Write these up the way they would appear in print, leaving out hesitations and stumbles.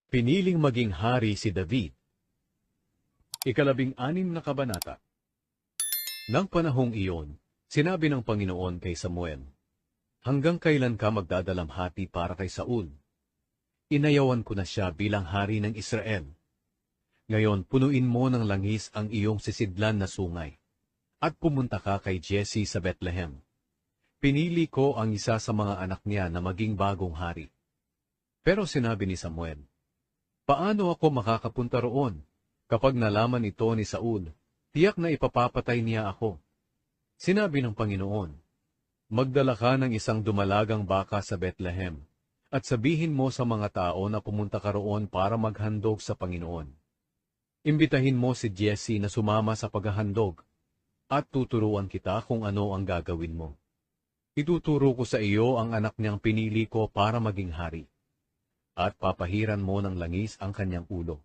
Piniling maging hari si David. Ikalabing-anim na kabanata. Nang panahong iyon, sinabi ng Panginoon kay Samuel, "Hanggang kailan ka magdadalamhati para kay Saul? Inayawan ko na siya bilang hari ng Israel. Ngayon, punuin mo ng langis ang iyong sisidlan na sungay, at pumunta ka kay Jesse sa Bethlehem. Pinili ko ang isa sa mga anak niya na maging bagong hari." Pero sinabi ni Samuel, "Paano ako makakapunta roon? Kapag nalaman ito ni Saul, tiyak na ipapapatay niya ako." Sinabi ng Panginoon, "Magdala ka ng isang dumalagang baka sa Bethlehem, at sabihin mo sa mga tao na pumunta ka roon para maghandog sa Panginoon. Imbitahin mo si Jesse na sumama sa paghahandog, at tuturuan kita kung ano ang gagawin mo. Ituturo ko sa iyo ang anak niyang pinili ko para maging hari, at papahiran mo ng langis ang kanyang ulo."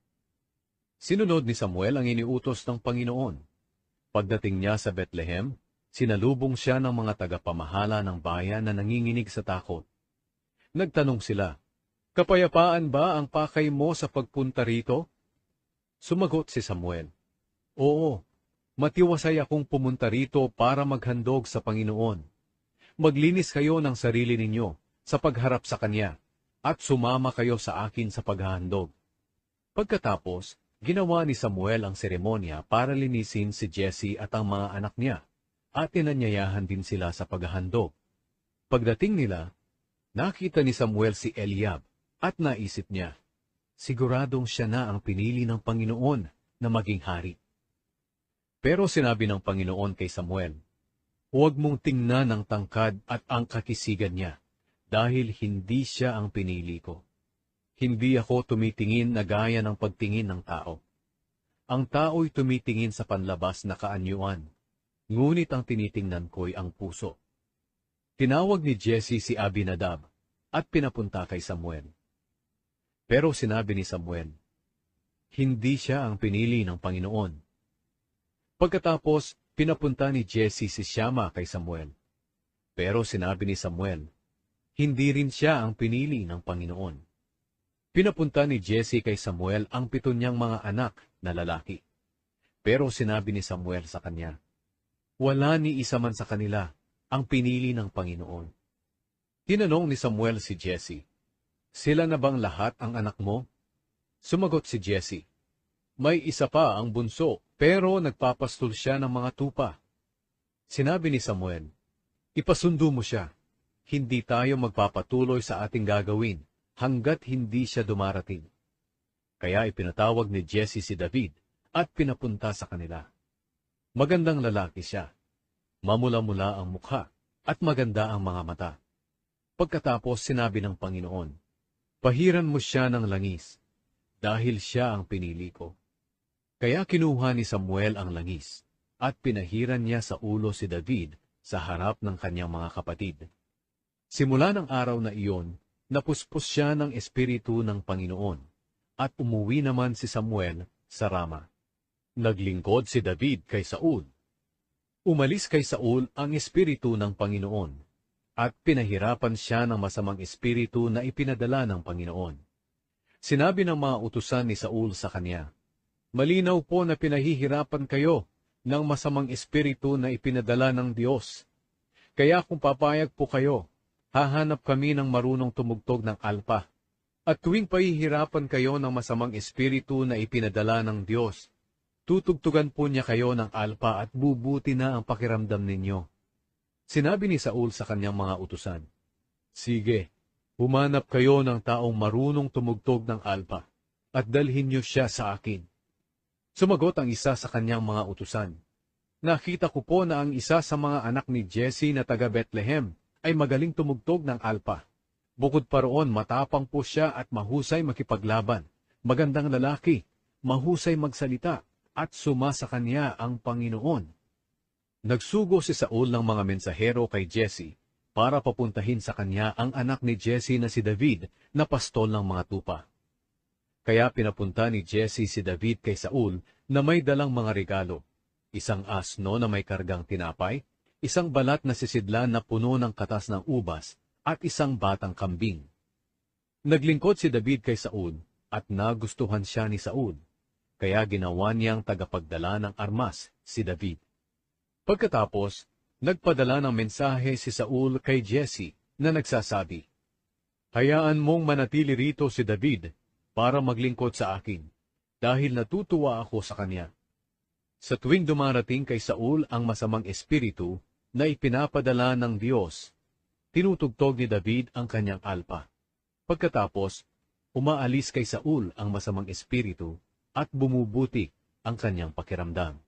Sinunod ni Samuel ang iniutos ng Panginoon. Pagdating niya sa Bethlehem, sinalubong siya ng mga tagapamahala ng bayan na nanginginig sa takot. Nagtanong sila, "Kapayapaan ba ang pakay mo sa pagpunta rito?" Sumagot si Samuel, "Oo, matiwasay akong pumunta rito para maghandog sa Panginoon. Maglinis kayo ng sarili ninyo sa pagharap sa Kanya, at sumama kayo sa akin sa paghahandog." Pagkatapos, ginawa ni Samuel ang seremonya para linisin si Jesse at ang mga anak niya, at inanyayahan din sila sa paghahandog. Pagdating nila, nakita ni Samuel si Eliab, at naisip niya, siguradong siya na ang pinili ng Panginoon na maging hari. Pero sinabi ng Panginoon kay Samuel, "Huwag mong tingnan ang tangkad at ang kakisigan niya, dahil hindi siya ang pinili ko. Hindi ako tumitingin na gaya ng pagtingin ng tao. Ang tao'y tumitingin sa panlabas na kaanyuan, ngunit ang tinitingnan ko'y ang puso." Tinawag ni Jesse si Abinadab at pinapunta kay Samuel. Pero sinabi ni Samuel, hindi siya ang pinili ng Panginoon. Pagkatapos, pinapunta ni Jesse si Shammah kay Samuel. Pero sinabi ni Samuel, hindi rin siya ang pinili ng Panginoon. Pinapunta ni Jesse kay Samuel ang 7 niyang mga anak na lalaki. Pero sinabi ni Samuel sa kanya, wala ni isa man sa kanila ang pinili ng Panginoon. Tinanong ni Samuel si Jesse, sila na bang lahat ang anak mo? Sumagot si Jesse, may isa pa ang bunso, pero nagpapastol siya ng mga tupa. Sinabi ni Samuel, ipasundo mo siya. Hindi tayo magpapatuloy sa ating gagawin hanggat hindi siya dumarating. Kaya ipinatawag ni Jesse si David at pinapunta sa kanila. Magandang lalaki siya. Mamula-mula ang mukha at maganda ang mga mata. Pagkatapos sinabi ng Panginoon, pahiran mo siya ng langis, dahil siya ang pinili ko. Kaya kinuha ni Samuel ang langis, at pinahiran niya sa ulo si David sa harap ng kanyang mga kapatid. Simula ng araw na iyon, napuspos siya ng Espiritu ng Panginoon, at umuwi naman si Samuel sa Rama. Naglingkod si David kay Saul. Umalis kay Saul ang Espiritu ng Panginoon, at pinahirapan siya ng masamang espiritu na ipinadala ng Panginoon. Sinabi ng mga utusan ni Saul sa kanya, malinaw po na pinahihirapan kayo ng masamang espiritu na ipinadala ng Diyos. Kaya kung papayag po kayo, hahanap kami ng marunong tumugtog ng alpa. At tuwing pahihirapan kayo ng masamang espiritu na ipinadala ng Diyos, tutugtugan po niya kayo ng alpa at bubuti na ang pakiramdam ninyo. Sinabi ni Saul sa kanyang mga utusan, sige, humanap kayo ng taong marunong tumugtog ng alpa, at dalhin niyo siya sa akin. Sumagot ang isa sa kanyang mga utusan, nakita ko po na ang isa sa mga anak ni Jesse na taga Bethlehem ay magaling tumugtog ng alpa. Bukod pa roon, matapang po siya at mahusay makipaglaban, magandang lalaki, mahusay magsalita, at suma sa kanya ang Panginoon. Nagsugo si Saul ng mga mensahero kay Jesse para papuntahin sa kanya ang anak ni Jesse na si David na pastol ng mga tupa. Kaya pinapunta ni Jesse si David kay Saul na may dalang mga regalo, isang asno na may kargang tinapay, isang balat na sisidlan na puno ng katas ng ubas, at isang batang kambing. Naglingkod si David kay Saul at nagustuhan siya ni Saul, kaya ginawa niyang tagapagdala ng armas si David. Pagkatapos, nagpadala ng mensahe si Saul kay Jesse na nagsasabi, "Hayaan mong manatili rito si David para maglingkod sa akin, dahil natutuwa ako sa kanya." Sa tuwing dumarating kay Saul ang masamang espiritu na ipinapadala ng Diyos, tinutugtog ni David ang kanyang alpa. Pagkatapos, umaalis kay Saul ang masamang espiritu at bumubuti ang kanyang pakiramdam.